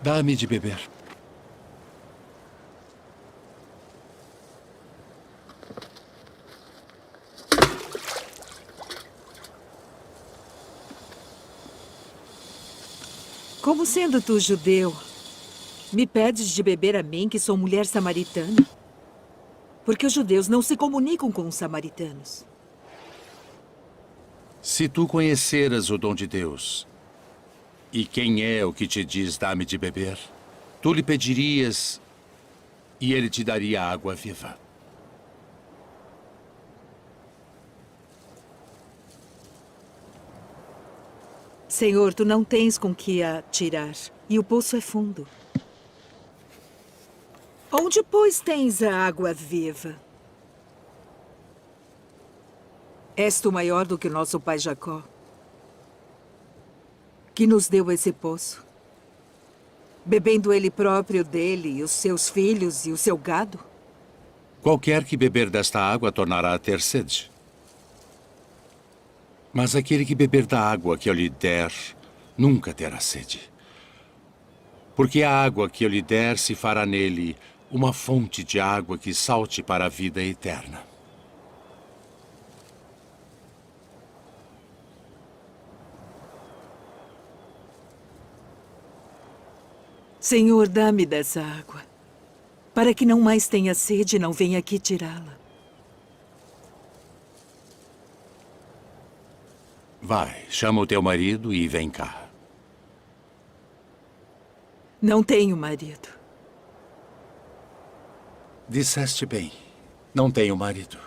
Dá-me de beber. Como sendo tu judeu, me pedes de beber a mim, que sou mulher samaritana? Porque os judeus não se comunicam com os samaritanos. Se tu conheceras o dom de Deus, e quem é o que te diz dá-me de beber, tu lhe pedirias e ele te daria água viva. Senhor, tu não tens com que a tirar, e o poço é fundo. Onde, pois, tens a água viva? És tu maior do que o nosso pai Jacó, que nos deu esse poço, bebendo ele próprio dele, e os seus filhos e o seu gado? Qualquer que beber desta água tornará a ter sede. Mas aquele que beber da água que eu lhe der, nunca terá sede. Porque a água que eu lhe der se fará nele uma fonte de água que salte para a vida eterna. Senhor, dá-me dessa água, para que não mais tenha sede e não venha aqui tirá-la. Vai, chama o teu marido e vem cá. Não tenho marido. Disseste bem, não tenho marido.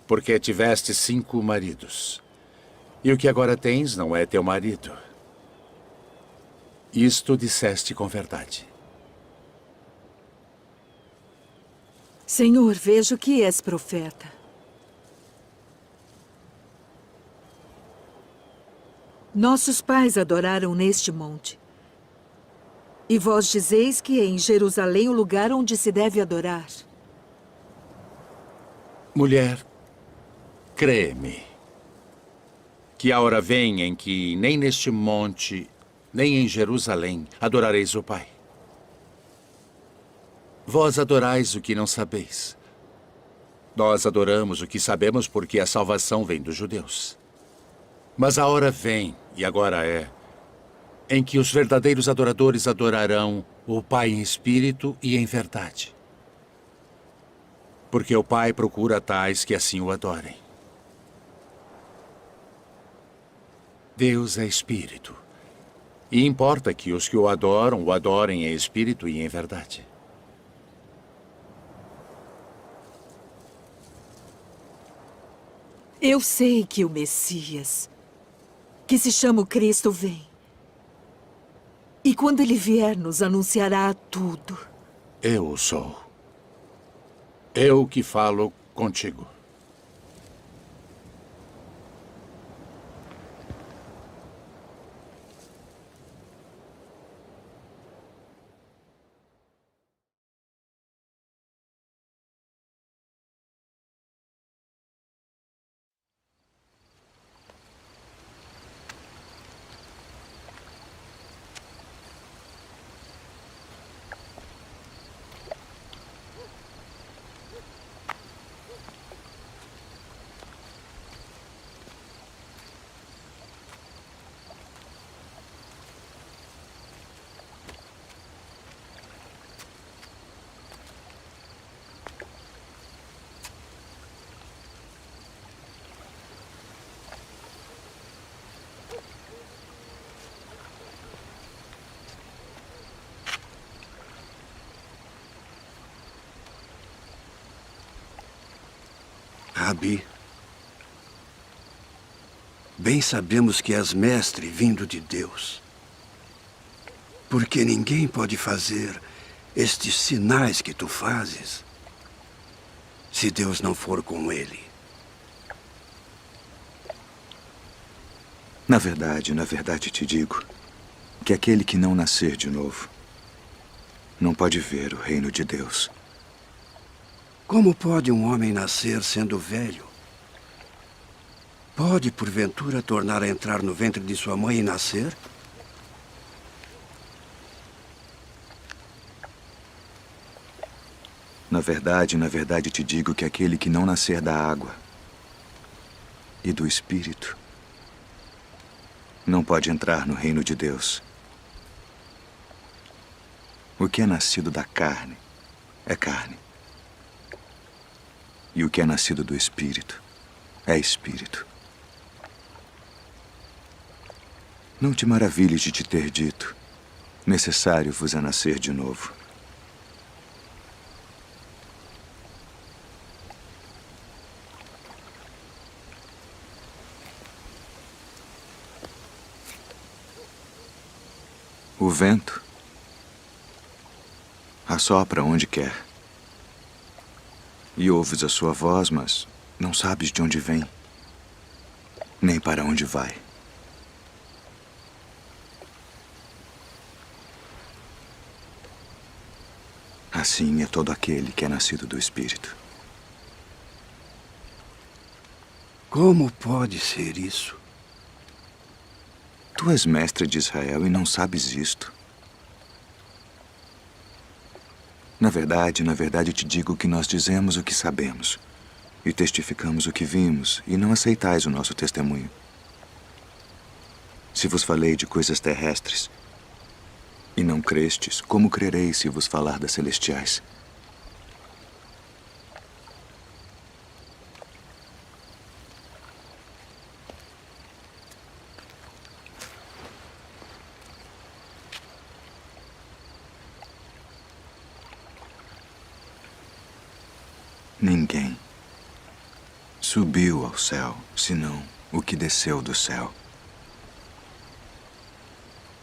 Porque tiveste 5 maridos. E o que agora tens não é teu marido. Isto disseste com verdade. Senhor, vejo que és profeta. Nossos pais adoraram neste monte. E vós dizeis que é em Jerusalém o lugar onde se deve adorar. Mulher, crê-me, que a hora vem em que nem neste monte, nem em Jerusalém adorareis o Pai. Vós adorais o que não sabeis. Nós adoramos o que sabemos porque a salvação vem dos judeus. Mas a hora vem, e agora é, em que os verdadeiros adoradores adorarão o Pai em espírito e em verdade. Porque o Pai procura tais que assim o adorem. Deus é espírito. E importa que os que o adorem em espírito e em verdade. Eu sei que o Messias, que se chama o Cristo, vem. E quando ele vier, nos anunciará tudo. Eu o sou. Eu que falo contigo. Rabi, bem sabemos que és mestre vindo de Deus. Porque ninguém pode fazer estes sinais que tu fazes se Deus não for com ele. Na verdade te digo que aquele que não nascer de novo não pode ver o reino de Deus. Como pode um homem nascer sendo velho? Pode, porventura, tornar a entrar no ventre de sua mãe e nascer? Na verdade te digo que aquele que não nascer da água e do Espírito não pode entrar no reino de Deus. O que é nascido da carne é carne. E o que é nascido do Espírito é Espírito. Não te maravilhes de te ter dito: necessário vos é nascer de novo. O vento assopra onde quer. E ouves a sua voz, mas não sabes de onde vem, nem para onde vai. Assim é todo aquele que é nascido do Espírito. Como pode ser isso? Tu és mestre de Israel e não sabes isto. Na verdade te digo que nós dizemos o que sabemos e testificamos o que vimos, e não aceitais o nosso testemunho. Se vos falei de coisas terrestres e não crestes, como crereis se vos falar das celestiais? Ninguém subiu ao céu, senão o que desceu do céu.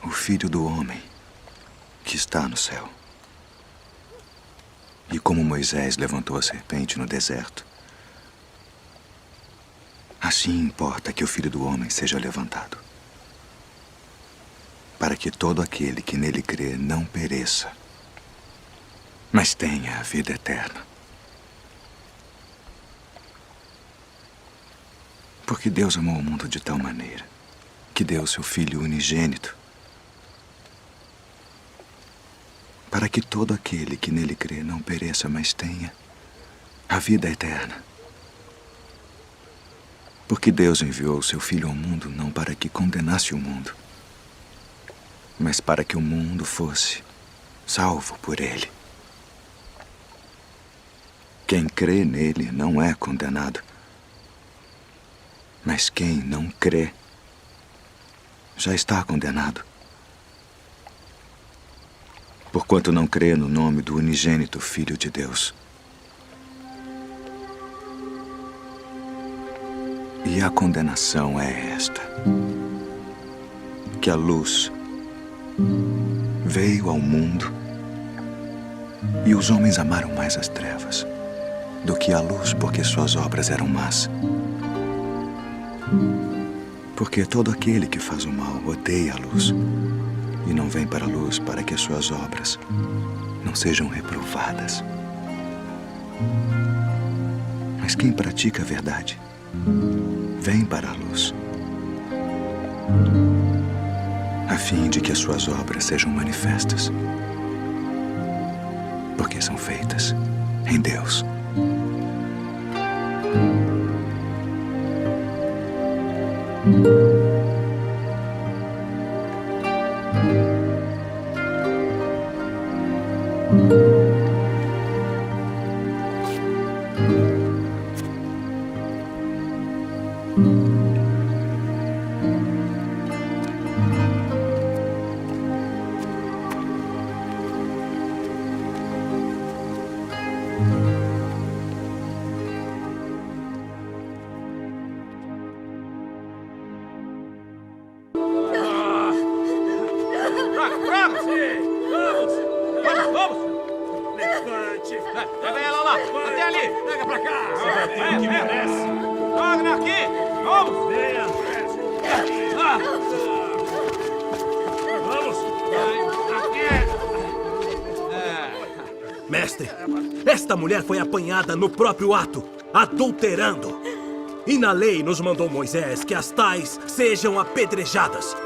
O Filho do Homem que está no céu. E como Moisés levantou a serpente no deserto, assim importa que o Filho do Homem seja levantado, para que todo aquele que nele crê não pereça, mas tenha a vida eterna. Porque Deus amou o mundo de tal maneira que deu seu Filho unigênito, para que todo aquele que nele crê não pereça, mas tenha a vida eterna. Porque Deus enviou o seu Filho ao mundo não para que condenasse o mundo, mas para que o mundo fosse salvo por ele. Quem crê nele não é condenado, mas quem não crê já está condenado, porquanto não crê no nome do unigênito Filho de Deus. E a condenação é esta: que a luz veio ao mundo e os homens amaram mais as trevas do que a luz, porque suas obras eram más. Porque todo aquele que faz o mal odeia a luz e não vem para a luz, para que as suas obras não sejam reprovadas. Mas quem pratica a verdade vem para a luz, a fim de que as suas obras sejam manifestas, porque são feitas em Deus. Pega ela lá! Até ali! Pega pra cá! Vai, que merece! Joga aqui! Vamos! Vamos! Aqui! Mestre, esta mulher foi apanhada no próprio ato, adulterando. E na lei nos mandou Moisés que as tais sejam apedrejadas.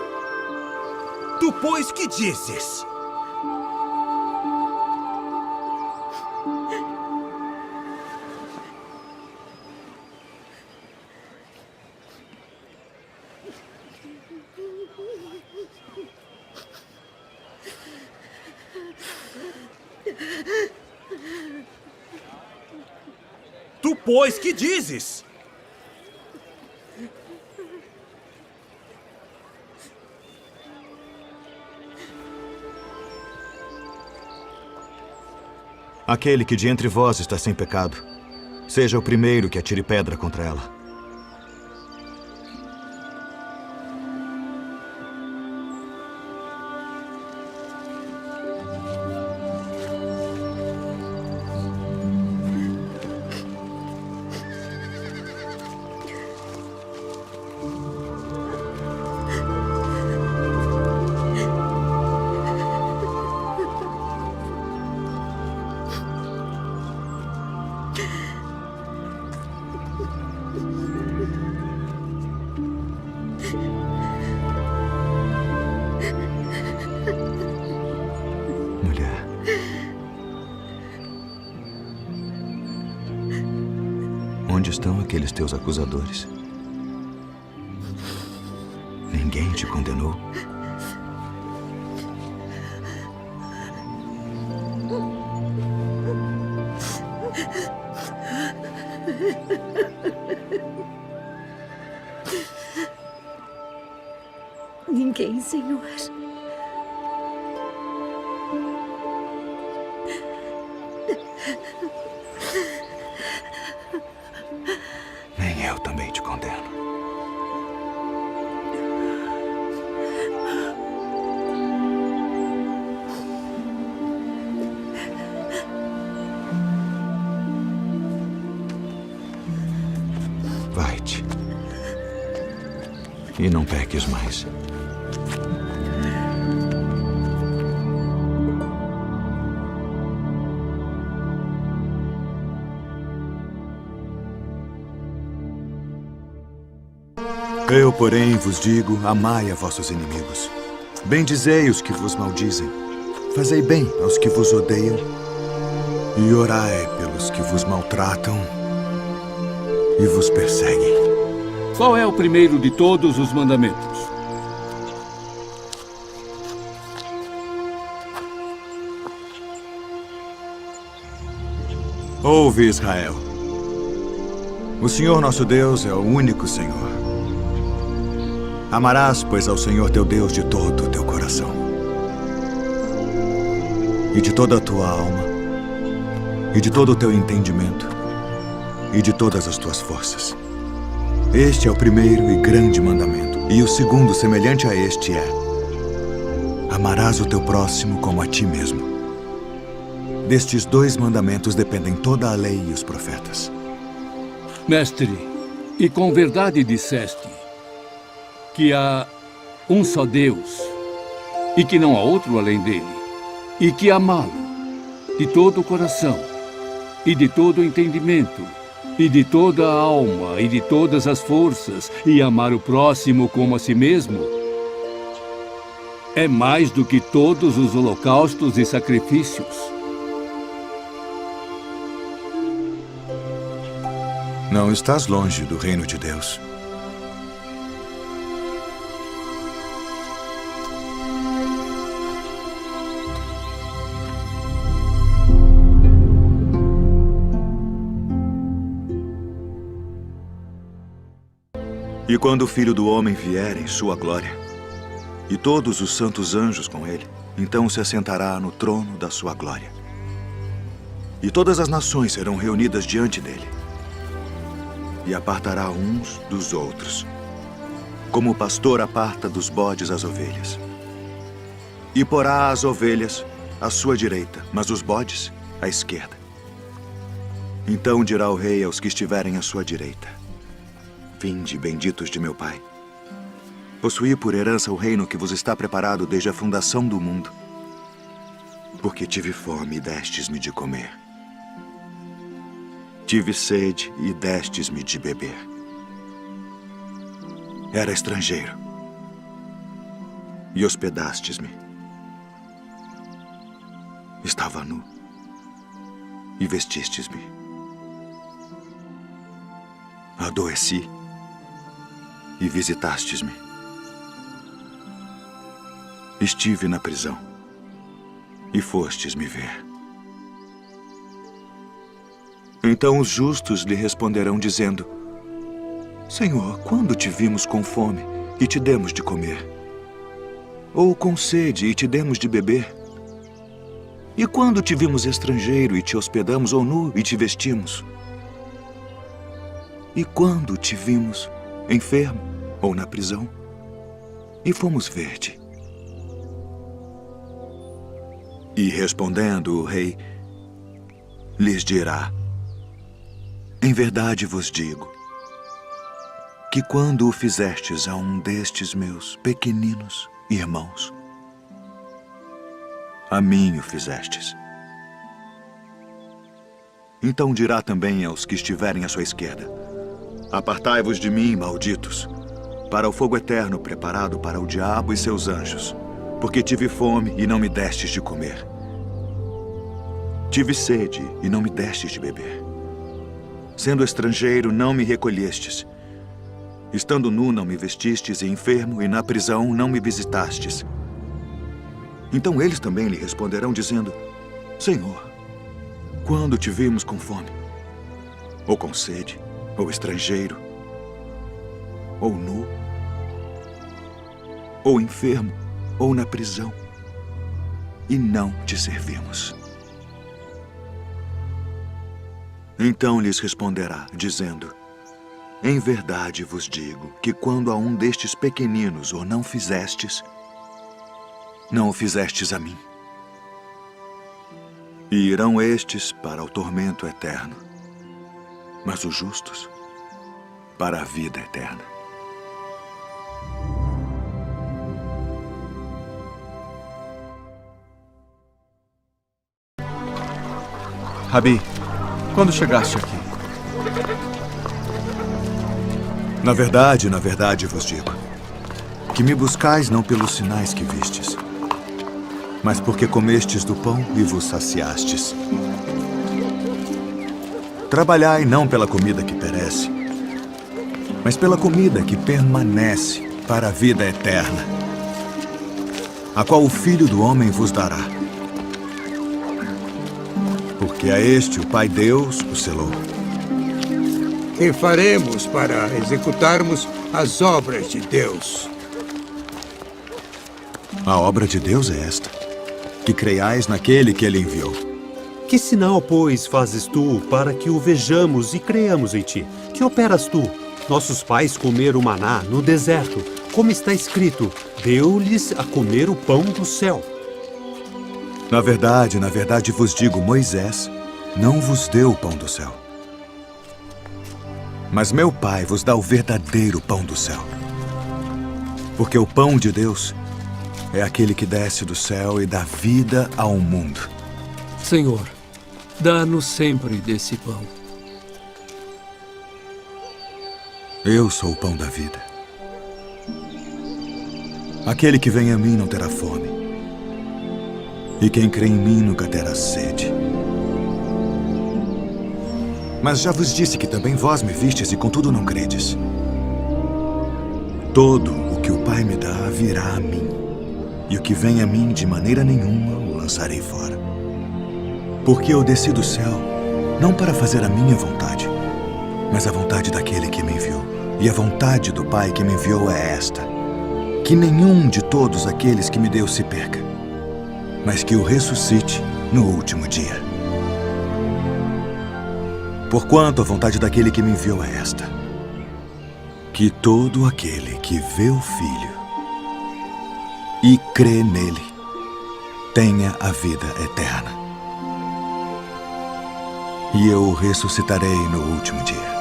Tu, pois, que dizes? Pois que dizes? Aquele que de entre vós está sem pecado, seja o primeiro que atire pedra contra ela. Mulher. Onde estão aqueles teus acusadores? Ninguém te condenou? Ninguém, Senhor. Nem eu também te condeno. Vai-te. E não peques mais. Eu, porém, vos digo, amai a vossos inimigos. Bendizei os que vos maldizem. Fazei bem aos que vos odeiam. E orai pelos que vos maltratam e vos perseguem. Qual é o primeiro de todos os mandamentos? Ouve, Israel. O Senhor nosso Deus é o único Senhor. Amarás, pois, ao Senhor teu Deus de todo o teu coração, e de toda a tua alma, e de todo o teu entendimento, e de todas as tuas forças. Este é o primeiro e grande mandamento. E o segundo, semelhante a este, é: amarás o teu próximo como a ti mesmo. Destes dois mandamentos dependem toda a lei e os profetas. Mestre, e com verdade disseste que há um só Deus e que não há outro além dele, e que amá-lo de todo o coração e de todo o entendimento e de toda a alma e de todas as forças, e amar o próximo como a si mesmo, é mais do que todos os holocaustos e sacrifícios. Não estás longe do reino de Deus. E quando o Filho do Homem vier em sua glória, e todos os santos anjos com ele, então se assentará no trono da sua glória. E todas as nações serão reunidas diante dele. E apartará uns dos outros, como o pastor aparta dos bodes as ovelhas. E porá as ovelhas à sua direita, mas os bodes à esquerda. Então dirá o rei aos que estiverem à sua direita: vinde, benditos de meu Pai. Possuí por herança o reino que vos está preparado desde a fundação do mundo. Porque tive fome e destes-me de comer. Tive sede e destes-me de beber. Era estrangeiro e hospedastes-me. Estava nu e vestistes-me. Adoeci e visitastes-me. Estive na prisão e fostes me ver. Então os justos lhe responderão dizendo: Senhor, quando te vimos com fome e te demos de comer? Ou com sede e te demos de beber? E quando te vimos estrangeiro e te hospedamos, ou nu e te vestimos? E quando te vimos enfermo ou na prisão e fomos ver-te? E respondendo o rei, lhes dirá: Em verdade vos digo que quando o fizestes a um destes meus pequeninos irmãos, a mim o fizestes. Então dirá também aos que estiverem à sua esquerda: Apartai-vos de mim, malditos, para o fogo eterno preparado para o diabo e seus anjos, porque tive fome e não me destes de comer. Tive sede e não me destes de beber. Sendo estrangeiro, não me recolhestes. Estando nu, não me vestistes, e enfermo, e na prisão, não me visitastes. Então eles também lhe responderão, dizendo: Senhor, quando te vimos com fome, ou com sede, ou estrangeiro, ou nu, ou enfermo, ou na prisão, e não te servimos? Então lhes responderá, dizendo: Em verdade vos digo que quando a um destes pequeninos o não fizestes, não o fizestes a mim. E irão estes para o tormento eterno, mas os justos para a vida eterna. Rabi, quando chegaste aqui? Na verdade vos digo, que me buscais não pelos sinais que vistes, mas porque comestes do pão e vos saciastes. Trabalhai não pela comida que perece, mas pela comida que permanece para a vida eterna, a qual o Filho do Homem vos dará. Porque a este o Pai Deus o selou. E faremos para executarmos as obras de Deus. A obra de Deus é esta: que creiais naquele que ele enviou. Que sinal, pois, fazes tu para que o vejamos e creiamos em ti? Que operas tu? Nossos pais comeram o maná no deserto, como está escrito: deu-lhes a comer o pão do céu. Na verdade vos digo, Moisés não vos deu o pão do céu. Mas meu Pai vos dá o verdadeiro pão do céu. Porque o pão de Deus é aquele que desce do céu e dá vida ao mundo. Senhor, dá-nos sempre desse pão. Eu sou o pão da vida. Aquele que vem a mim não terá fome, e quem crê em mim nunca terá sede. Mas já vos disse que também vós me vistes e contudo não credes. Todo o que o Pai me dá virá a mim, e o que vem a mim de maneira nenhuma o lançarei fora. Porque eu desci do céu, não para fazer a minha vontade, mas a vontade daquele que me enviou. E a vontade do Pai que me enviou é esta: que nenhum de todos aqueles que me deu se perca, mas que o ressuscite no último dia. Porquanto a vontade daquele que me enviou é esta: que todo aquele que vê o Filho e crê nele tenha a vida eterna. E eu o ressuscitarei no último dia.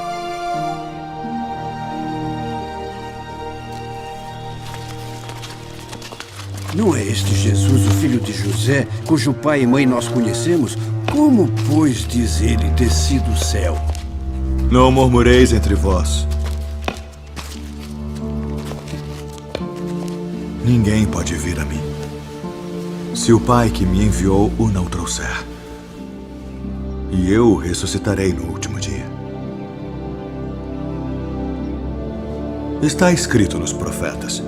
Não é este Jesus, o filho de José, cujo pai e mãe nós conhecemos? Como, pois, diz ele, desci do céu? Não murmureis entre vós. Ninguém pode vir a mim, se o Pai que me enviou o não trouxer. E eu o ressuscitarei no último dia. Está escrito nos profetas: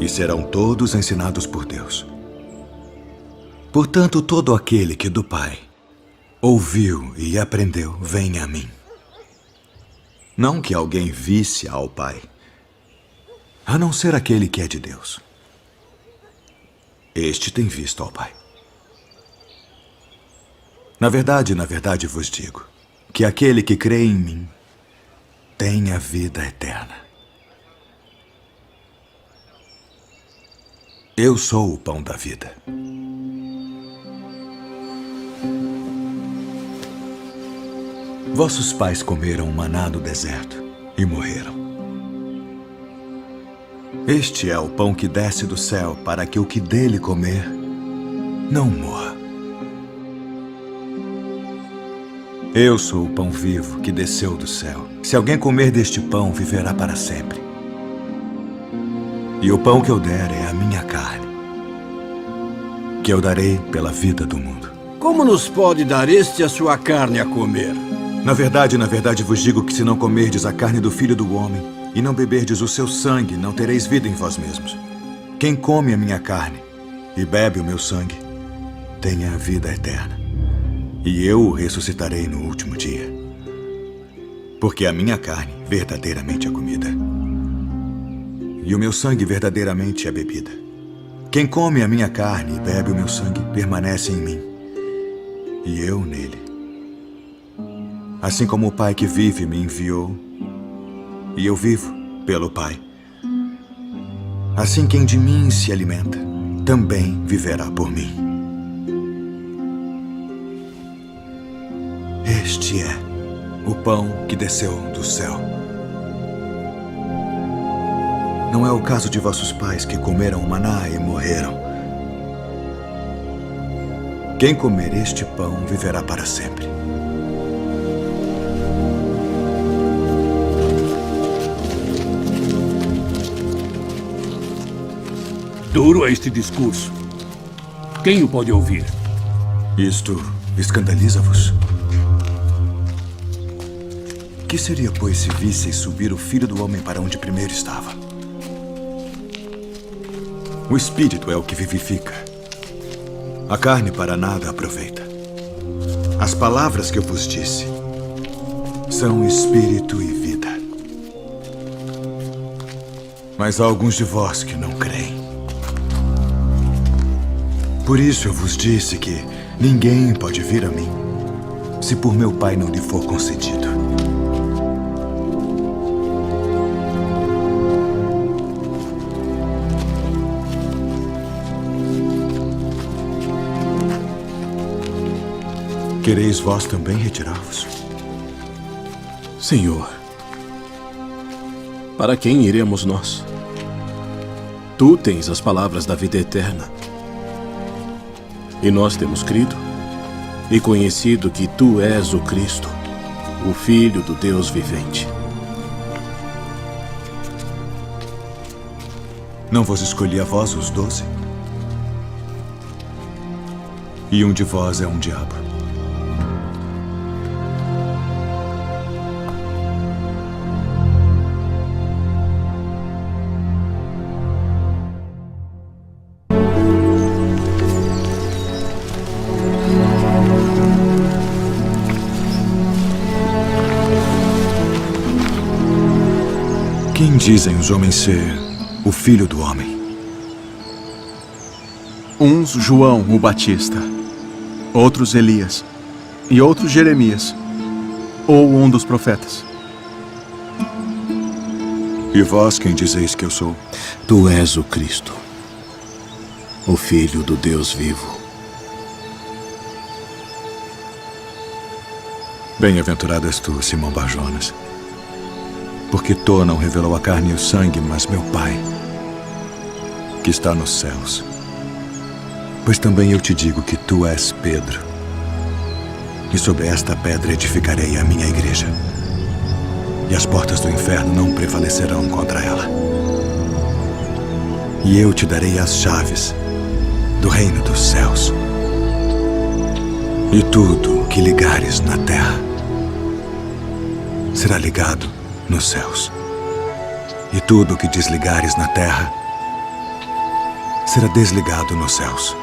e serão todos ensinados por Deus. Portanto, todo aquele que do Pai ouviu e aprendeu, vem a mim. Não que alguém visse ao Pai, a não ser aquele que é de Deus. Este tem visto ao Pai. Na verdade vos digo que aquele que crê em mim tem a vida eterna. Eu sou o pão da vida. Vossos pais comeram maná no deserto e morreram. Este é o pão que desce do céu para que o que dele comer não morra. Eu sou o pão vivo que desceu do céu. Se alguém comer deste pão, viverá para sempre. E o pão que eu der é a minha carne, que eu darei pela vida do mundo. Como nos pode dar este a sua carne a comer? Na verdade vos digo que se não comerdes a carne do Filho do Homem e não beberdes o seu sangue, não tereis vida em vós mesmos. Quem come a minha carne e bebe o meu sangue, tem a vida eterna. E eu o ressuscitarei no último dia. Porque a minha carne verdadeiramente é comida, e o meu sangue verdadeiramente é bebida. Quem come a minha carne e bebe o meu sangue permanece em mim, e eu nele. Assim como o Pai que vive me enviou, e eu vivo pelo Pai. Assim quem de mim se alimenta, também viverá por mim. Este é o pão que desceu do céu. Não é o caso de vossos pais que comeram maná e morreram. Quem comer este pão viverá para sempre. Duro é este discurso. Quem o pode ouvir? Isto escandaliza-vos? Que seria, pois, se visseis subir o Filho do Homem para onde primeiro estava? O Espírito é o que vivifica. A carne para nada aproveita. As palavras que eu vos disse são Espírito e vida. Mas há alguns de vós que não creem. Por isso eu vos disse que ninguém pode vir a mim se por meu Pai não lhe for concedido. Quereis vós também retirar-vos? Senhor, para quem iremos nós? Tu tens as palavras da vida eterna. E nós temos crido e conhecido que tu és o Cristo, o Filho do Deus vivente. Não vos escolhi a vós os 12? E um de vós é um diabo. Quem dizem os homens ser o Filho do Homem? Uns João o Batista, outros Elias, e outros Jeremias, ou um dos profetas. E vós quem dizeis que eu sou? Tu és o Cristo, o Filho do Deus vivo. Bem-aventurado és tu, Simão Bar-Jonas, porque tu não revelou a carne e o sangue, mas meu Pai, que está nos céus. Pois também eu te digo que tu és Pedro, e sobre esta pedra edificarei a minha igreja, e as portas do inferno não prevalecerão contra ela. E eu te darei as chaves do reino dos céus. E tudo o que ligares na terra será ligado nos céus. E tudo o que desligares na terra será desligado nos céus.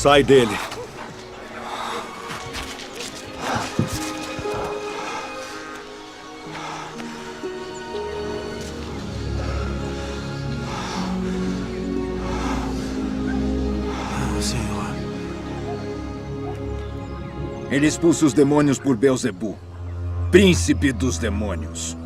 Sai dele. Senhor. Ele expulsa os demônios por Beelzebu, príncipe dos demônios.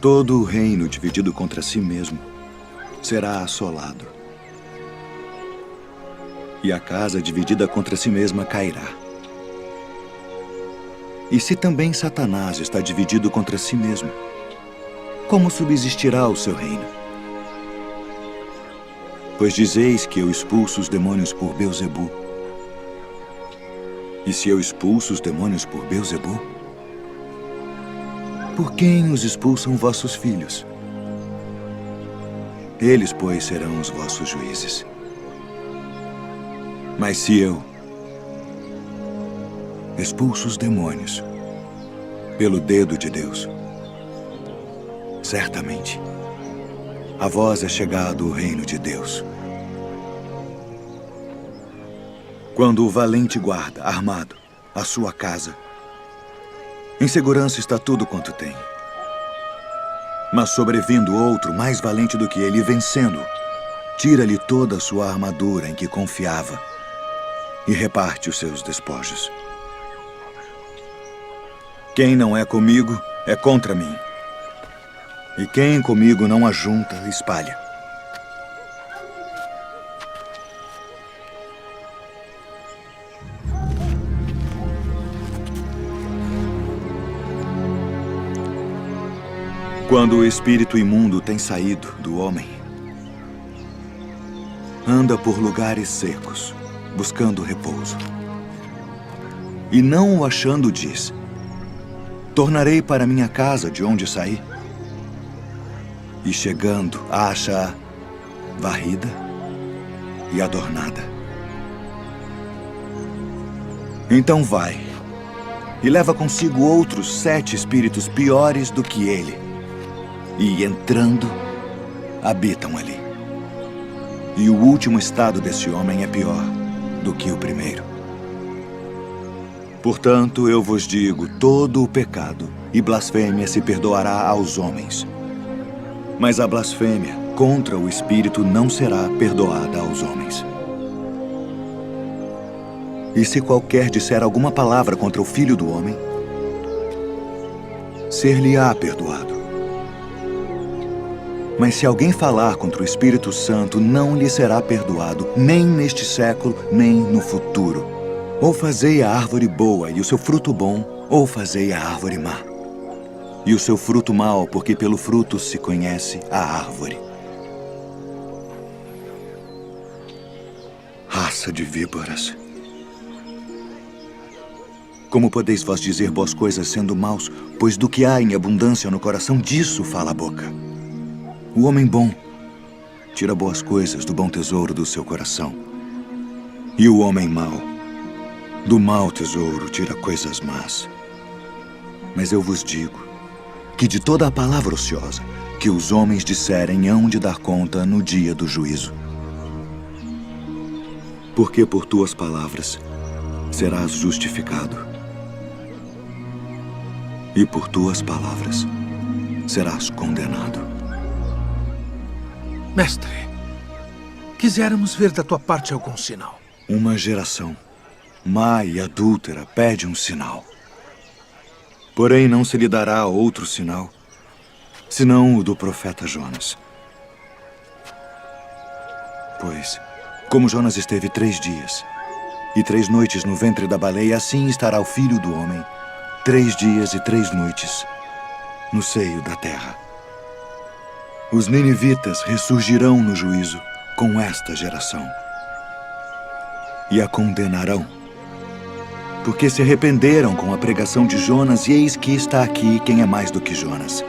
Todo o reino dividido contra si mesmo será assolado. E a casa dividida contra si mesma cairá. E se também Satanás está dividido contra si mesmo, como subsistirá o seu reino? Pois dizeis que eu expulso os demônios por Beelzebu. E se eu expulso os demônios por Beelzebu, por quem os expulsam vossos filhos? Eles, pois, serão os vossos juízes. Mas se eu expulso os demônios pelo dedo de Deus, certamente a vós é chegado o reino de Deus. Quando o valente guarda, armado, a sua casa, em segurança está tudo quanto tem. Mas sobrevindo outro mais valente do que ele, vencendo, tira-lhe toda a sua armadura em que confiava e reparte os seus despojos. Quem não é comigo é contra mim. E quem comigo não ajunta, espalha. Quando o espírito imundo tem saído do homem, anda por lugares secos, buscando repouso. E não o achando, diz: tornarei para minha casa de onde saí. E chegando, acha-a varrida e adornada. Então vai e leva consigo outros 7 espíritos piores do que ele. E entrando, habitam ali. E o último estado desse homem é pior do que o primeiro. Portanto, eu vos digo, todo o pecado e blasfêmia se perdoará aos homens. Mas a blasfêmia contra o Espírito não será perdoada aos homens. E se qualquer disser alguma palavra contra o Filho do Homem, ser-lhe-á perdoado. Mas se alguém falar contra o Espírito Santo, não lhe será perdoado, nem neste século, nem no futuro. Ou fazei a árvore boa e o seu fruto bom, ou fazei a árvore má. E o seu fruto mau, porque pelo fruto se conhece a árvore. Raça de víboras. Como podeis vós dizer boas coisas sendo maus, pois do que há em abundância no coração, disso fala a boca. O homem bom tira boas coisas do bom tesouro do seu coração. E o homem mau, do mau tesouro, tira coisas más. Mas eu vos digo que de toda a palavra ociosa que os homens disserem hão de dar conta no dia do juízo. Porque por tuas palavras serás justificado, e por tuas palavras serás condenado. Mestre, quiséramos ver da tua parte algum sinal. Uma geração má e adúltera pede um sinal. Porém, não se lhe dará outro sinal, senão o do profeta Jonas. Pois, como Jonas esteve 3 dias e 3 noites no ventre da baleia, assim estará o Filho do Homem 3 dias e 3 noites no seio da terra. Os ninivitas ressurgirão no juízo com esta geração e a condenarão, porque se arrependeram com a pregação de Jonas, e eis que está aqui quem é mais do que Jonas.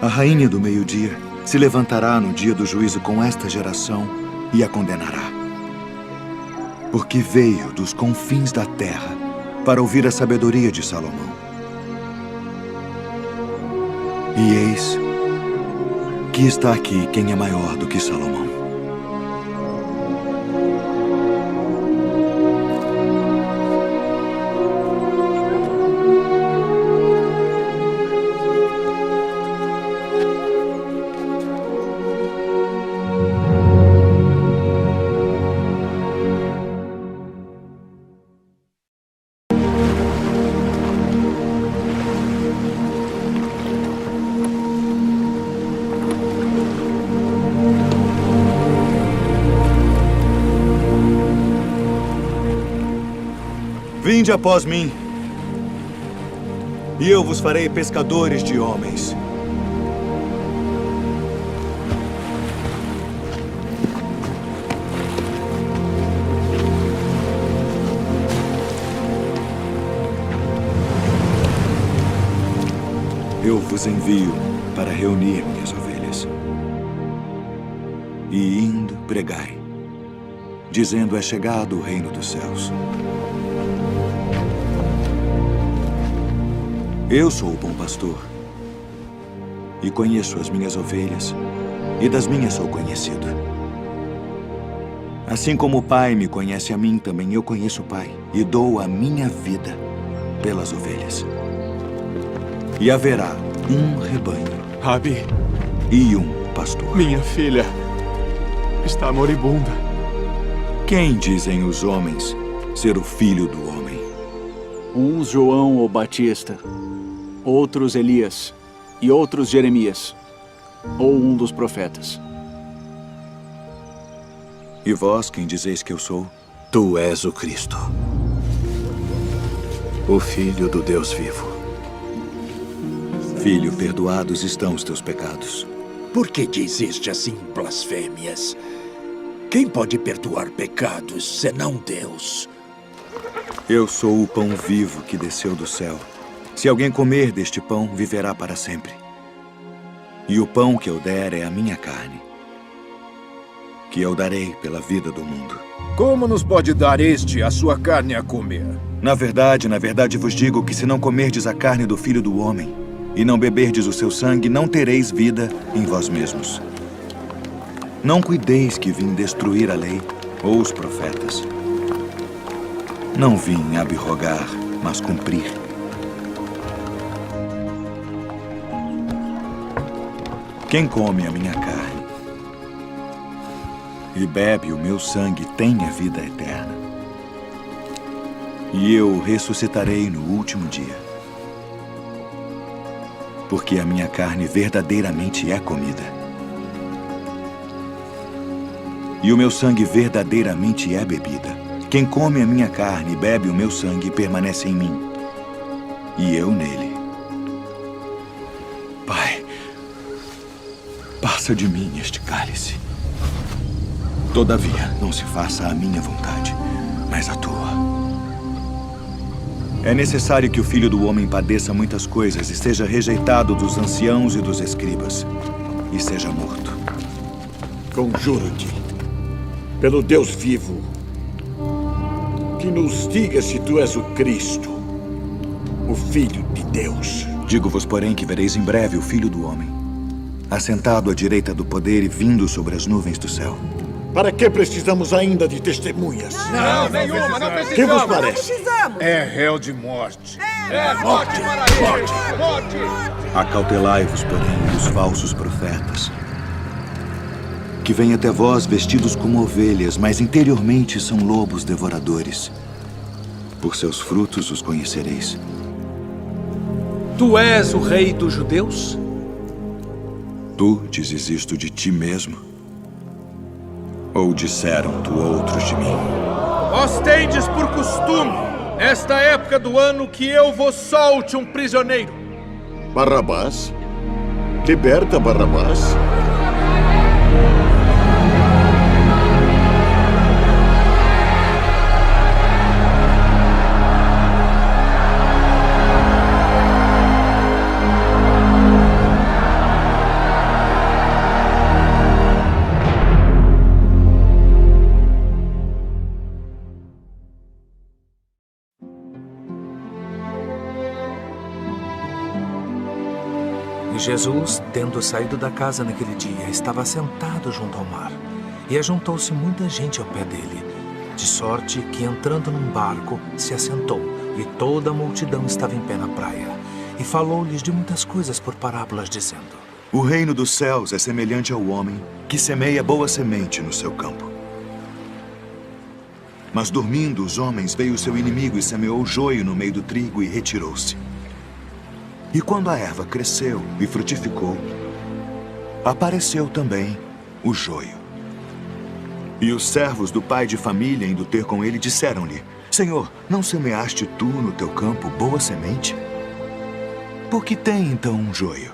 A rainha do meio-dia se levantará no dia do juízo com esta geração e a condenará, porque veio dos confins da terra para ouvir a sabedoria de Salomão. E eis que está aqui quem é maior do que Salomão. Vinde após mim, e eu vos farei pescadores de homens. Eu vos envio para reunir minhas ovelhas. E indo, pregai, dizendo: é chegado o reino dos céus. Eu sou o bom pastor, e conheço as minhas ovelhas, e das minhas sou conhecido. Assim como o Pai me conhece a mim, também eu conheço o Pai, e dou a minha vida pelas ovelhas. E haverá um rebanho, Rabi, e um pastor. minha filha está moribunda. Quem dizem os homens ser o filho do homem? Uns João o Batista, outros Elias e outros Jeremias, ou um dos profetas. E vós, quem dizeis que eu sou? Tu és o Cristo, o Filho do Deus vivo. Filho, perdoados estão os teus pecados. Por que dizeste assim blasfêmias? Quem pode perdoar pecados senão Deus? Eu sou o pão vivo que desceu do céu. Se alguém comer deste pão, viverá para sempre. E o pão que eu der é a minha carne, que eu darei pela vida do mundo. Como nos pode dar este a sua carne a comer? Na verdade vos digo que se não comerdes a carne do Filho do Homem e não beberdes o seu sangue, não tereis vida em vós mesmos. Não cuideis que vim destruir a lei ou os profetas. Não vim abrogar, mas cumprir. Quem come a minha carne e bebe o meu sangue tem a vida eterna. E eu o ressuscitarei no último dia. Porque a minha carne verdadeiramente é comida. E o meu sangue verdadeiramente é bebida. Quem come a minha carne e bebe o meu sangue permanece em mim, e eu nele. Pai, passa de mim este cálice. Todavia, não se faça a minha vontade, mas a tua. É necessário que o Filho do Homem padeça muitas coisas e seja rejeitado dos anciãos e dos escribas, e seja morto. Conjuro-te, pelo Deus vivo, que nos diga se tu és o Cristo, o Filho de Deus. Digo-vos, porém, que vereis em breve o Filho do Homem, assentado à direita do poder e vindo sobre as nuvens do céu. Para que precisamos ainda de testemunhas? Não, nenhuma, não precisamos. Que vos parece? É réu de morte. Morte, morte. Acautelai-vos, porém, dos falsos profetas, que vêm até vós vestidos como ovelhas, mas interiormente são lobos devoradores. Por seus frutos os conhecereis. Tu és o rei dos judeus? Tu dizes isto de ti mesmo? Ou disseram-te outros de mim? Vós tendes por costume, nesta época do ano, que eu vos solte um prisioneiro. Barrabás? Liberta Barrabás? Jesus, tendo saído da casa naquele dia, estava sentado junto ao mar. E ajuntou-se muita gente ao pé dele, de sorte que, entrando num barco, se assentou, e toda a multidão estava em pé na praia. E falou-lhes de muitas coisas por parábolas, dizendo: O reino dos céus é semelhante ao homem que semeia boa semente no seu campo. Mas dormindo os homens, veio o seu inimigo e semeou joio no meio do trigo e retirou-se. E quando a erva cresceu e frutificou, apareceu também o joio. E os servos do pai de família, indo ter com ele, disseram-lhe: Senhor, não semeaste tu no teu campo boa semente? Por que tem então um joio?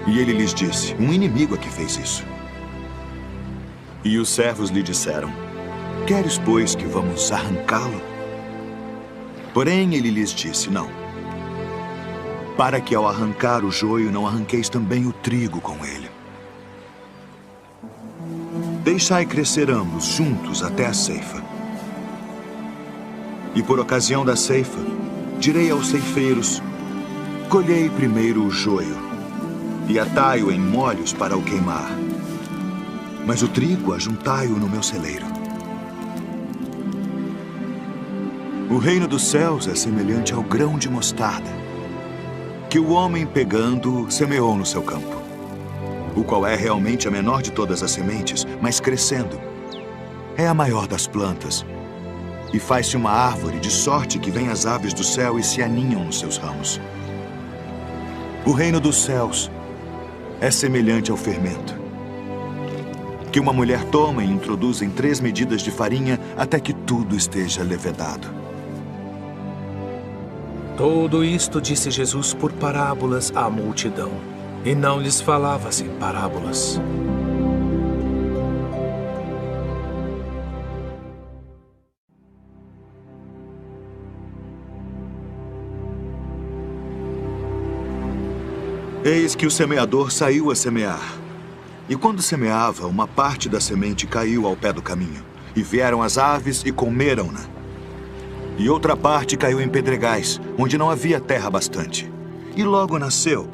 E ele lhes disse: Um inimigo é que fez isso. E os servos lhe disseram: Queres, pois, que vamos arrancá-lo? Porém ele lhes disse: Não, para que ao arrancar o joio não arranqueis também o trigo com ele. Deixai crescer ambos juntos até a ceifa. E por ocasião da ceifa, direi aos ceifeiros: Colhei primeiro o joio, e atai-o em molhos para o queimar. Mas o trigo ajuntai-o no meu celeiro. O reino dos céus é semelhante ao grão de mostarda, que o homem pegando semeou no seu campo, o qual é realmente a menor de todas as sementes, mas crescendo é a maior das plantas, e faz-se uma árvore de sorte que vêm as aves do céu e se aninham nos seus ramos. O reino dos céus é semelhante ao fermento, que uma mulher toma e introduz em 3 medidas de farinha até que tudo esteja levedado. Tudo isto disse Jesus por parábolas à multidão, e não lhes falava sem parábolas. Eis que o semeador saiu a semear. E quando semeava, uma parte da semente caiu ao pé do caminho, e vieram as aves e comeram-na. E outra parte caiu em pedregais, onde não havia terra bastante. E logo nasceu,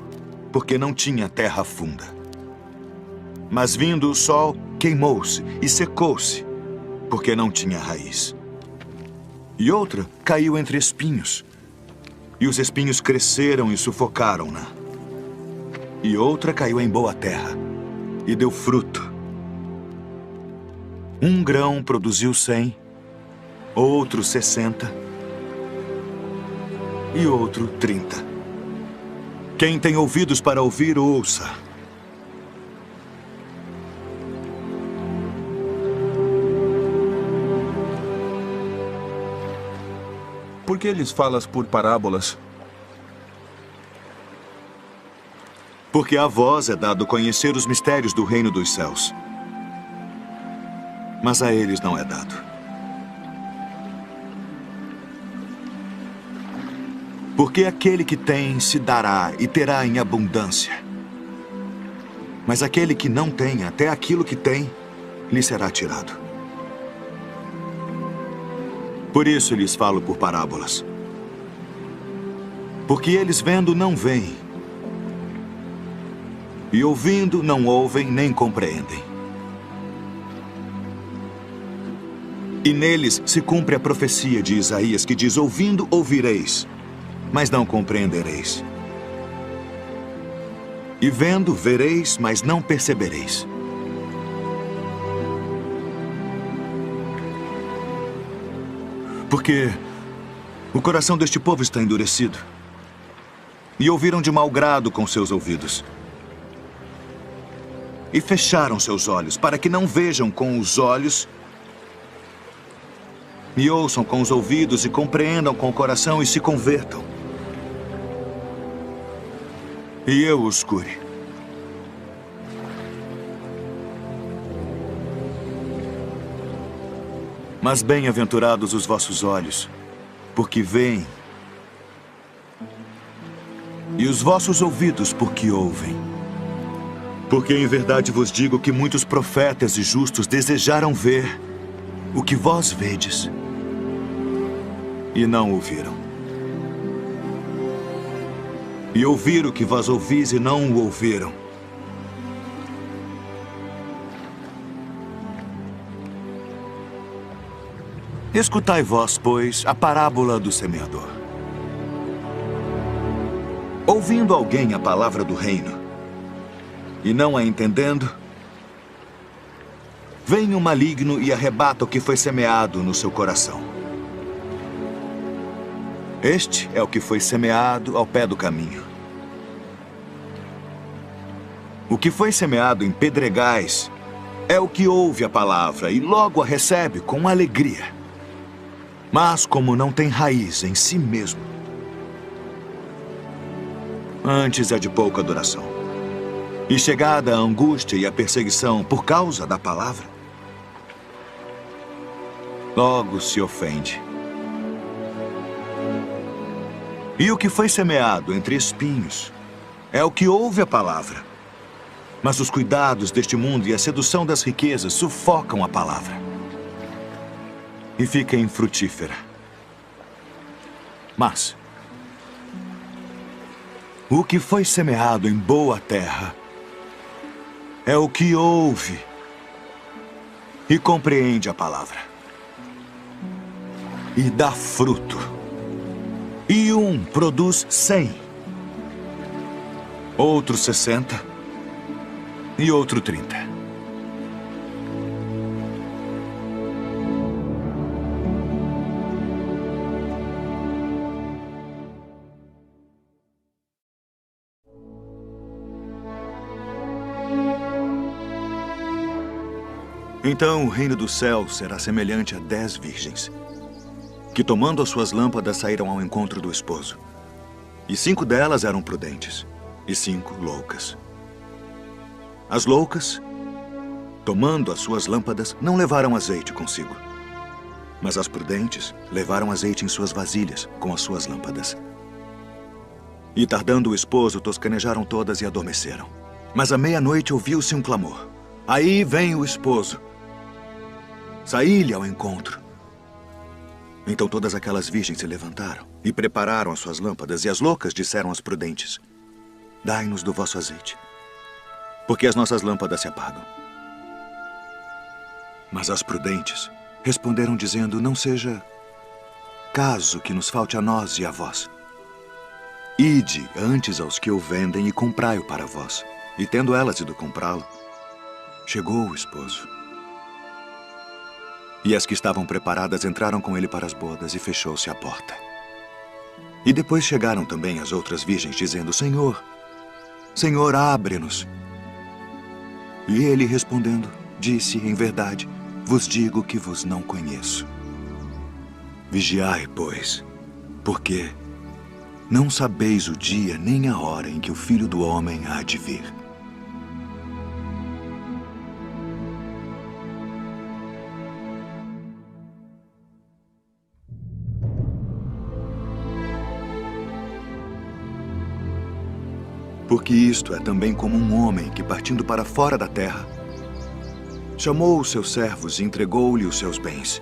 porque não tinha terra funda. Mas vindo o sol, queimou-se e secou-se, porque não tinha raiz. E outra caiu entre espinhos, e os espinhos cresceram e sufocaram-na. E outra caiu em boa terra, e deu fruto. Um grão produziu 100, outro 60 e outro 30. Quem tem ouvidos para ouvir, ouça. Por que lhes falas por parábolas? Porque a vós é dado conhecer os mistérios do reino dos céus, mas a eles não é dado. Porque aquele que tem se dará e terá em abundância. Mas aquele que não tem, até aquilo que tem, lhe será tirado. Por isso lhes falo por parábolas. Porque eles vendo não veem, e ouvindo não ouvem nem compreendem. E neles se cumpre a profecia de Isaías, que diz: ouvindo ouvireis, mas não compreendereis. E vendo, vereis, mas não percebereis. Porque o coração deste povo está endurecido, e ouviram de mau grado com seus ouvidos, e fecharam seus olhos, para que não vejam com os olhos, e ouçam com os ouvidos, e compreendam com o coração, e se convertam. E eu os cure. Mas bem-aventurados os vossos olhos, porque veem, e os vossos ouvidos, porque ouvem. Porque em verdade vos digo que muitos profetas e justos desejaram ver o que vós vedes, e não o viram. e ouvir o que vós ouvis e não o ouviram. Escutai vós, pois, a parábola do semeador. Ouvindo alguém a palavra do reino, e não a entendendo, vem o maligno e arrebata o que foi semeado no seu coração. Este é o que foi semeado ao pé do caminho. O que foi semeado em pedregais é o que ouve a palavra e logo a recebe com alegria. Mas como não tem raiz em si mesmo, antes é de pouca duração. E chegada a angústia e a perseguição por causa da palavra, logo se ofende. E o que foi semeado entre espinhos é o que ouve a palavra. Mas os cuidados deste mundo e a sedução das riquezas sufocam a palavra e fica infrutífera. Mas o que foi semeado em boa terra é o que ouve e compreende a palavra e dá fruto. E um produz 100, outro 60 e outro 30. Então o reino do céu será semelhante a 10 virgens, que tomando as suas lâmpadas saíram ao encontro do esposo. E 5 delas eram prudentes, e 5 loucas. As loucas, tomando as suas lâmpadas, não levaram azeite consigo. Mas as prudentes levaram azeite em suas vasilhas com as suas lâmpadas. E tardando o esposo, toscanejaram todas e adormeceram. Mas à meia-noite ouviu-se um clamor. Aí vem o esposo. Saí-lhe ao encontro. Então todas aquelas virgens se levantaram e prepararam as suas lâmpadas, e as loucas disseram às prudentes: dai-nos do vosso azeite, porque as nossas lâmpadas se apagam. Mas as prudentes responderam dizendo: não seja caso que nos falte a nós e a vós. Ide antes aos que o vendem e comprai-o para vós. E tendo elas ido comprá-lo, chegou o esposo. E as que estavam preparadas entraram com ele para as bodas, e fechou-se a porta. E depois chegaram também as outras virgens, dizendo: Senhor, Senhor, abre-nos. E ele, respondendo, disse: em verdade, vos digo que vos não conheço. Vigiai, pois, porque não sabeis o dia nem a hora em que o Filho do Homem há de vir. Porque isto é também como um homem que, partindo para fora da terra, chamou os seus servos e entregou-lhe os seus bens.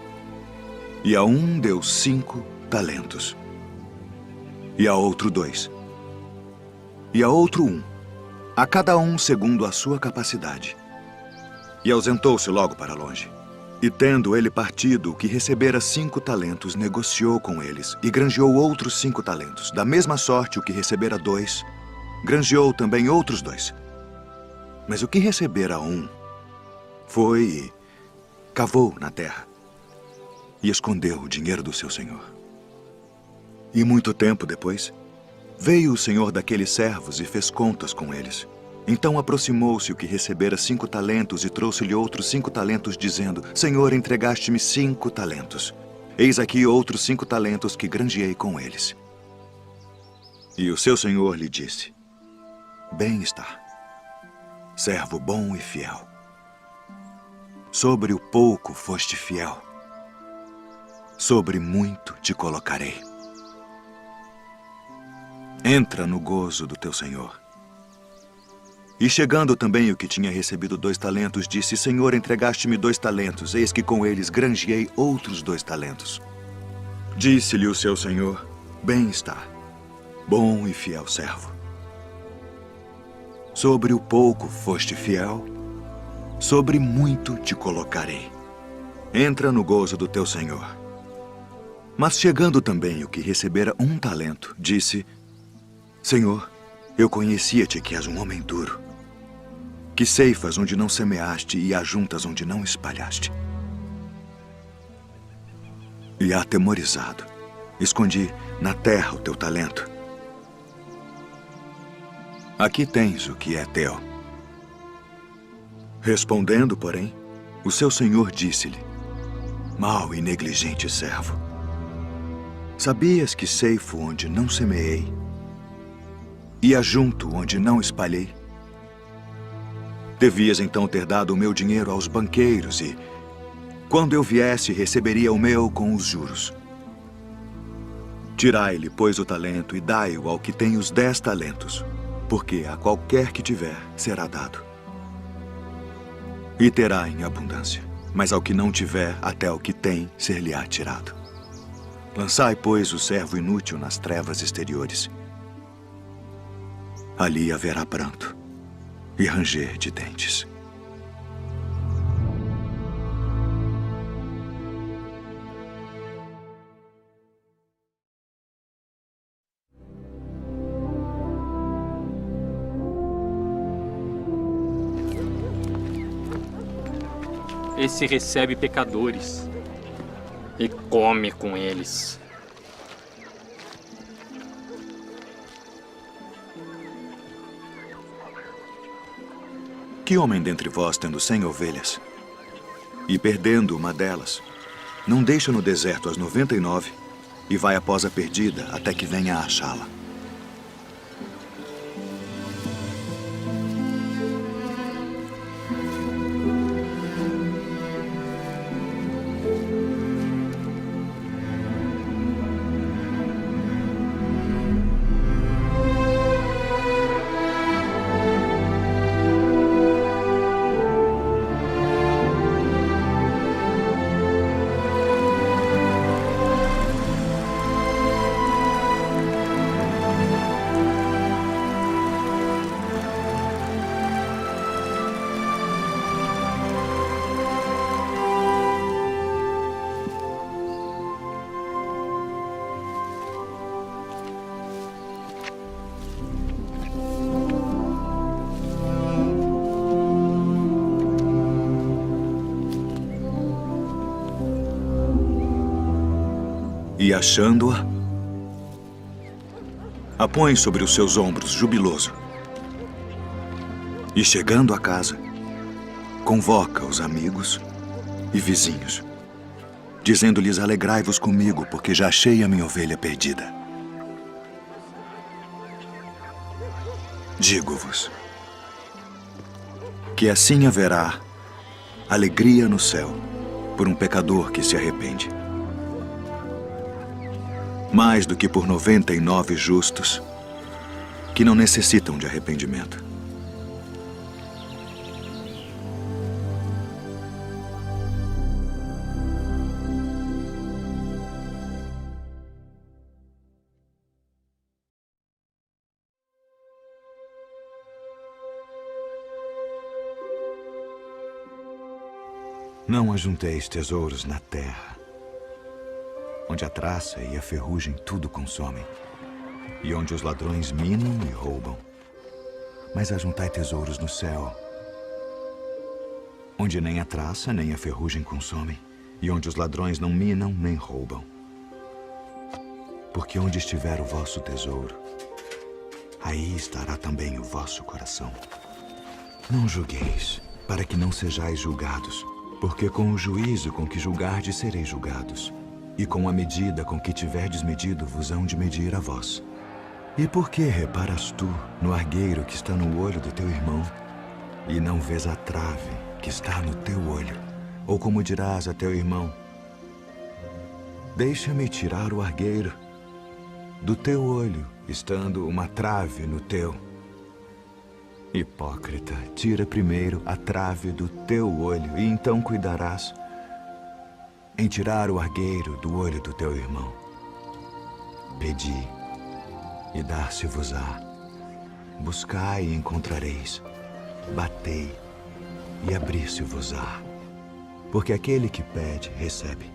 E a um deu 5 talentos, e a outro 2, e a outro 1, a cada um segundo a sua capacidade. E ausentou-se logo para longe. E tendo ele partido, o que recebera 5 talentos, negociou com eles, e granjeou outros 5 talentos. Da mesma sorte, o que recebera 2, granjeou também outros 2. Mas o que recebera 1, foi e cavou na terra, e escondeu o dinheiro do seu senhor. E muito tempo depois, veio o senhor daqueles servos e fez contas com eles. Então aproximou-se o que recebera 5 talentos e trouxe-lhe outros 5 talentos, dizendo: Senhor, entregaste-me 5 talentos. Eis aqui outros 5 talentos que granjeei com eles. E o seu senhor lhe disse: Bem está, servo bom e fiel. Sobre o pouco foste fiel, sobre muito te colocarei. Entra no gozo do teu senhor. E chegando também o que tinha recebido 2 talentos, disse: Senhor, entregaste-me 2 talentos, eis que com eles granjeei outros 2 talentos. Disse-lhe o seu senhor: Bem está, bom e fiel servo. Sobre o pouco foste fiel, sobre muito te colocarei. Entra no gozo do teu senhor. Mas chegando também o que recebera 1 talento, disse: Senhor, eu conhecia-te que és um homem duro, que ceifas onde não semeaste e ajuntas onde não espalhaste. E atemorizado, escondi na terra o teu talento. Aqui tens o que é teu. Respondendo, porém, o seu senhor disse-lhe: Mau e negligente servo, sabias que ceifo onde não semeei e ajunto onde não espalhei? Devias então ter dado o meu dinheiro aos banqueiros e, quando eu viesse, receberia o meu com os juros. Tirai-lhe, pois, o talento e dai-o ao que tem os 10 talentos, porque a qualquer que tiver será dado. E terá em abundância, mas ao que não tiver, até o que tem ser-lhe-á tirado. Lançai, pois, o servo inútil nas trevas exteriores. Ali haverá pranto e ranger de dentes. Esse recebe pecadores e come com eles. Que homem dentre vós, tendo 100 ovelhas, e perdendo uma delas, não deixa no deserto as 99 e vai após a perdida até que venha a achá-la? E achando-a, a põe sobre os seus ombros, jubiloso. E chegando a casa, convoca os amigos e vizinhos, dizendo-lhes: alegrai-vos comigo, porque já achei a minha ovelha perdida. Digo-vos que assim haverá alegria no céu por um pecador que se arrepende, mais do que por 99 justos que não necessitam de arrependimento. Não ajunteis tesouros na terra, onde a traça e a ferrugem tudo consomem, e onde os ladrões minam e roubam. Mas ajuntai tesouros no céu, onde nem a traça nem a ferrugem consomem, e onde os ladrões não minam nem roubam. Porque onde estiver o vosso tesouro, aí estará também o vosso coração. Não julgueis, para que não sejais julgados, porque com o juízo com que julgardes sereis julgados, e com a medida com que tiverdes medido vos hão de medir a vós. E por que reparas tu no argueiro que está no olho do teu irmão, e não vês a trave que está no teu olho? Ou como dirás a teu irmão: deixa-me tirar o argueiro do teu olho, estando uma trave no teu? Hipócrita, tira primeiro a trave do teu olho, e então cuidarás em tirar o argueiro do olho do teu irmão. Pedi, e dar-se-vos-á. Buscai e encontrareis. Batei e abrir-se-vos-á. Porque aquele que pede, recebe.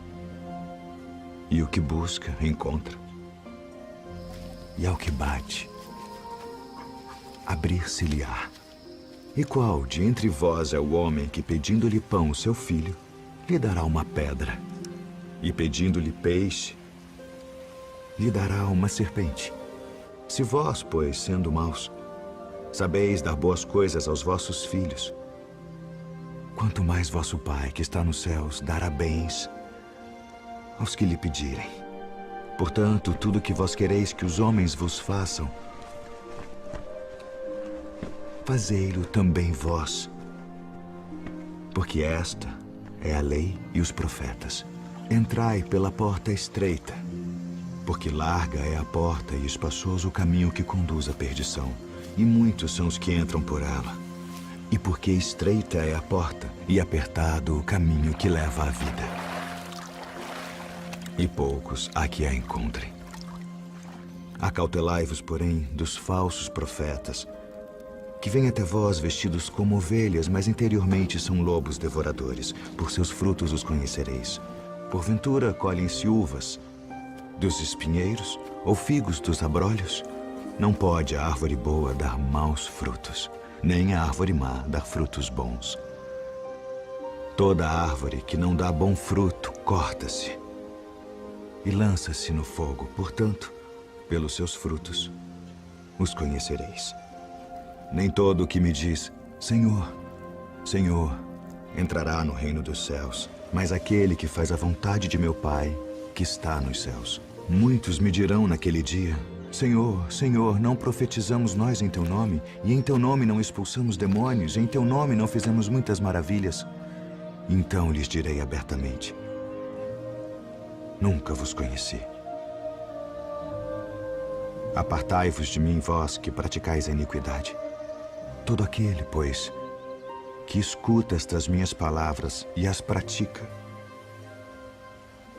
E o que busca, encontra. E ao que bate, abrir-se-lhe-á. E qual de entre vós é o homem que, pedindo-lhe pão, seu filho, lhe dará uma pedra? E pedindo-lhe peixe, lhe dará uma serpente? Se vós, pois, sendo maus, sabeis dar boas coisas aos vossos filhos, quanto mais vosso Pai, que está nos céus, dará bens aos que lhe pedirem. Portanto, tudo que vós quereis que os homens vos façam, fazei-lo também vós. Porque esta é a lei e os profetas. Entrai pela porta estreita, porque larga é a porta e espaçoso o caminho que conduz à perdição, e muitos são os que entram por ela. E porque estreita é a porta e apertado o caminho que leva à vida, e poucos há que a encontrem. Acautelai-vos, porém, dos falsos profetas, que vêm até vós vestidos como ovelhas, mas interiormente são lobos devoradores. Por seus frutos os conhecereis. Porventura colhem-se uvas dos espinheiros ou figos dos abrolhos? Não pode a árvore boa dar maus frutos, nem a árvore má dar frutos bons. Toda árvore que não dá bom fruto corta-se e lança-se no fogo. Portanto, pelos seus frutos os conhecereis. Nem todo o que me diz, Senhor, Senhor, entrará no reino dos céus, mas aquele que faz a vontade de meu Pai, que está nos céus. Muitos me dirão naquele dia, Senhor, Senhor, não profetizamos nós em teu nome, e em teu nome não expulsamos demônios, e em teu nome não fizemos muitas maravilhas? Então lhes direi abertamente, nunca vos conheci. Apartai-vos de mim, vós que praticais a iniquidade. Todo aquele, pois, que escuta estas minhas palavras e as pratica,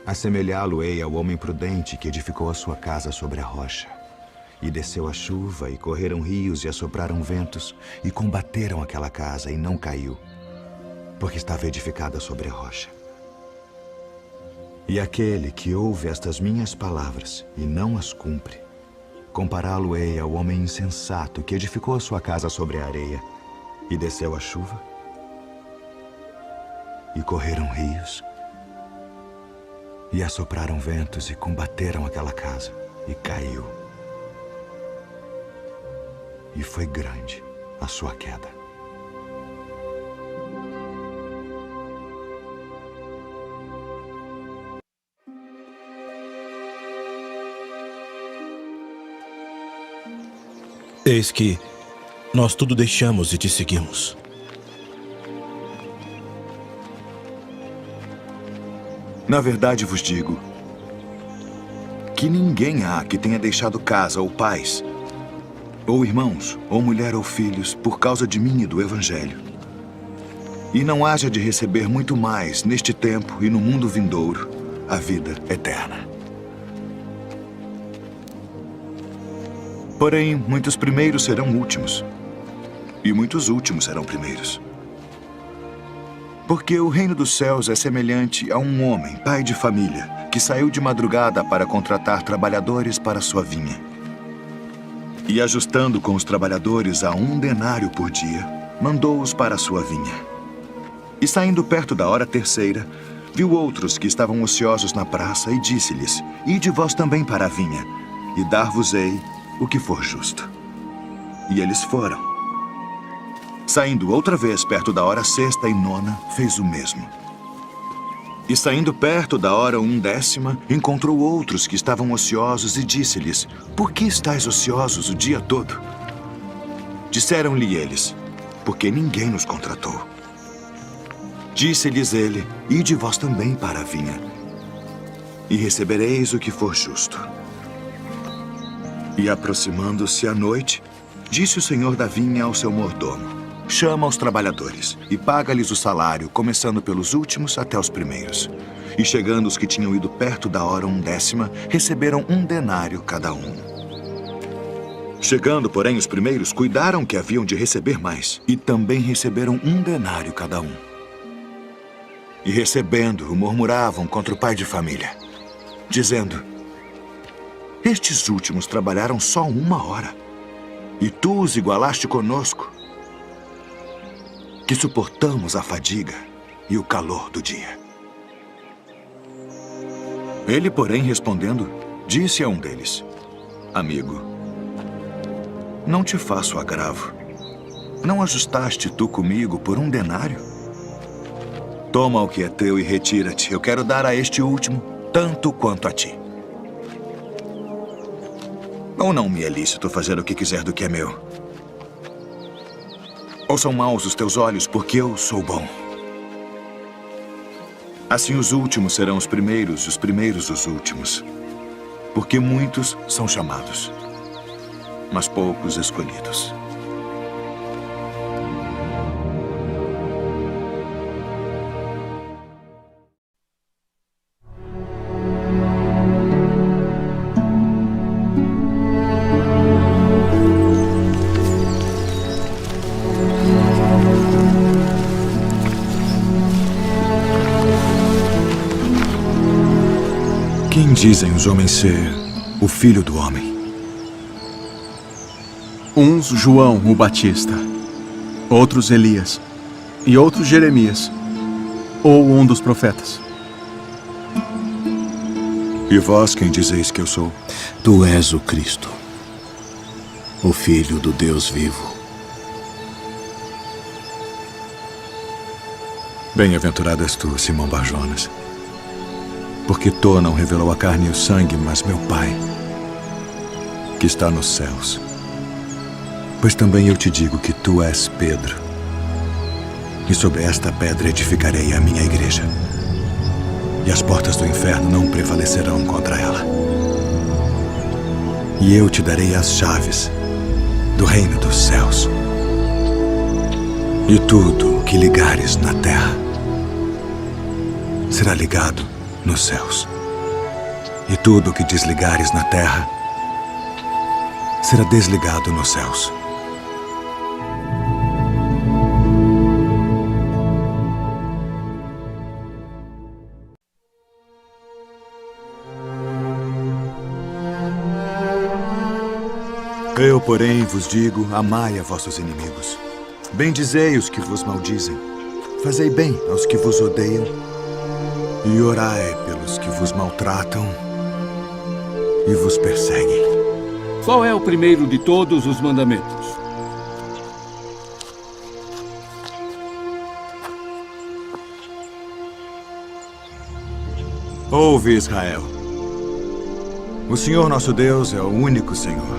assemelhá-lo-ei ao homem prudente que edificou a sua casa sobre a rocha. E desceu a chuva, e correram rios, e assopraram ventos, e combateram aquela casa, e não caiu, porque estava edificada sobre a rocha. E aquele que ouve estas minhas palavras e não as cumpre, compará-lo-ei ao homem insensato que edificou a sua casa sobre a areia, e desceu a chuva, e correram rios, e assopraram ventos, e combateram aquela casa, e caiu. E foi grande a sua queda. Eis que nós tudo deixamos e te seguimos. Na verdade vos digo que ninguém há que tenha deixado casa ou pais, ou irmãos, ou mulher ou filhos, por causa de mim e do Evangelho, e não haja de receber muito mais neste tempo e no mundo vindouro a vida eterna. Porém, muitos primeiros serão últimos, e muitos últimos serão primeiros. Porque o reino dos céus é semelhante a um homem, pai de família, que saiu de madrugada para contratar trabalhadores para sua vinha. E ajustando com os trabalhadores a 1 denário por dia, mandou-os para a sua vinha. E saindo perto da hora terceira, viu outros que estavam ociosos na praça e disse-lhes, ide vós também para a vinha, e dar-vos-ei o que for justo. E eles foram. Saindo outra vez perto da hora sexta e nona, fez o mesmo. E saindo perto da hora 1/10, encontrou outros que estavam ociosos e disse-lhes, por que estáis ociosos o dia todo? Disseram-lhe eles, porque ninguém nos contratou. Disse-lhes ele, ide vós também para a vinha, e recebereis o que for justo. E aproximando-se a noite, disse o senhor da vinha ao seu mordomo, chama os trabalhadores e paga-lhes o salário, começando pelos últimos até os primeiros. E chegando os que tinham ido perto da hora 1/10, receberam 1 denário cada um. Chegando, porém, os primeiros cuidaram que haviam de receber mais, e também receberam 1 denário cada um. E recebendo-o, murmuravam contra o pai de família, dizendo: estes últimos trabalharam só 1 hora, e tu os igualaste conosco, que suportamos a fadiga e o calor do dia. Ele, porém, respondendo, disse a um deles: amigo, não te faço agravo. Não ajustaste tu comigo por 1 denário? Toma o que é teu e retira-te. Eu quero dar a este último tanto quanto a ti. Ou não me é lícito fazer o que quiser do que é meu? Ou são maus os teus olhos porque eu sou bom? Assim os últimos serão os primeiros os últimos. Porque muitos são chamados, mas poucos escolhidos. Quem dizem os homens ser o Filho do Homem? Uns João o Batista, outros Elias, e outros Jeremias, ou um dos profetas. E vós quem dizeis que eu sou? Tu és o Cristo, o Filho do Deus vivo. Bem-aventurado és tu, Simão Bar-Jonas, porque tu não revelou a carne e o sangue, mas meu Pai, que está nos céus. Pois também eu te digo que tu és Pedro, e sobre esta pedra edificarei a minha igreja, e as portas do inferno não prevalecerão contra ela. E eu te darei as chaves do reino dos céus. E tudo o que ligares na terra será ligado nos céus. E tudo o que desligares na terra será desligado nos céus. Eu, porém, vos digo, amai a vossos inimigos. Bendizei os que vos maldizem. Fazei bem aos que vos odeiam. E orai pelos que vos maltratam e vos perseguem. Qual é o primeiro de todos os mandamentos? Ouve, Israel. O Senhor nosso Deus é o único Senhor.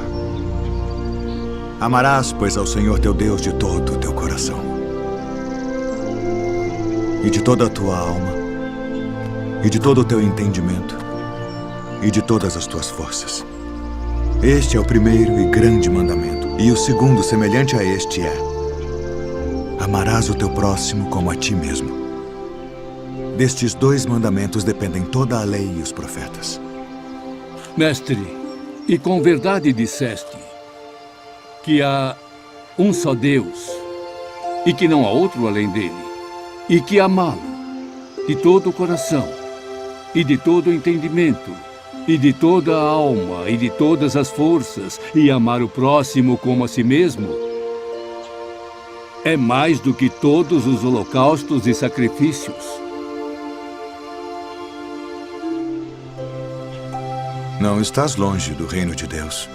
Amarás, pois, ao Senhor teu Deus de todo o teu coração, e de toda a tua alma, e de todo o teu entendimento, e de todas as tuas forças. Este é o primeiro e grande mandamento. E o segundo, semelhante a este, é: amarás o teu próximo como a ti mesmo. Destes 2 mandamentos dependem toda a lei e os profetas. Mestre, e com verdade disseste que há um só Deus e que não há outro além dele, e que amá-lo de todo o coração, e de todo o entendimento, e de toda a alma, e de todas as forças, e amar o próximo como a si mesmo, é mais do que todos os holocaustos e sacrifícios. Não estás longe do reino de Deus.